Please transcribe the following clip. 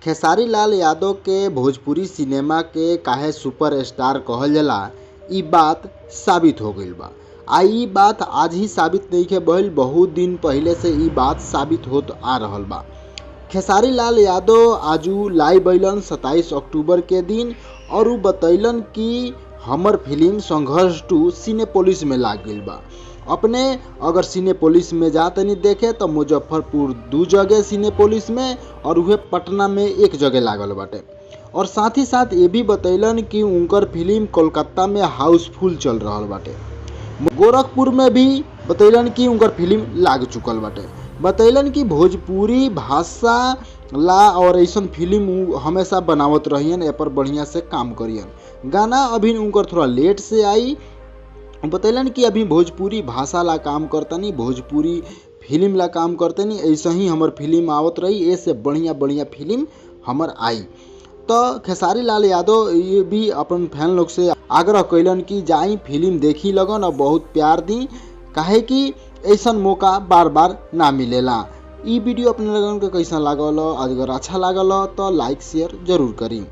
खेसारी लाल यादव के भोजपुरी सिनेमा के काहे सुपरस्टार कहल जाला ई बात साबित हो गईल बा। ई बात आज ही साबित नइखे भइल, बहुत दिन पहले से ई बात साबित होत आ रहल बा। खेसारी लाल यादव आजू लाइव अइलन 27 अक्टूबर के दिन और उ बतैलन कि हमर फिल्म संघर्ष 2 सिनेपोलिस में लाग गईल बा। अपने अगर सिनेपोलिस में जातनी देखे तो मुजफ्फरपुर 2 जगह सिनेपोलिस में और उहे पटना में 1 जगह लागल बाटे। और साथ ही साथ ये भी बतैलन कि उनकर फिल्म कोलकाता में हाउसफुल चल रहल बाटे। गोरखपुर में भी बतैलन कि उनकर फिल्म लाग चुकल बाटे। बतैलन कि भोजपुरी भाषा ला और ऐसन फिल्म हमेशा बनावत रहियन, ए पर बढ़िया से काम करियन। गाना अभी उनकर थोड़ा लेट से आई। बतैलन कि अभी भोजपुरी भाषा ला काम करतनी, भोजपुरी फिल्म ला काम करतनी, ऐसे ही हमर फिल्म आवत रही, ऐसे बढ़िया बढ़िया फिल्म हमर आई। तो खेसारी लाल यादव ये भी अपन फैन लोग से आग्रह कैलन कि जाई फिल्म देखी लगन और बहुत प्यार दी, काहे कि ऐसन मौका बार बार ना मिलेला। ई वीडियो अपने लोगन के कैसा लागल, अगर अच्छा लागल तो लाइक शेयर जरूर करी।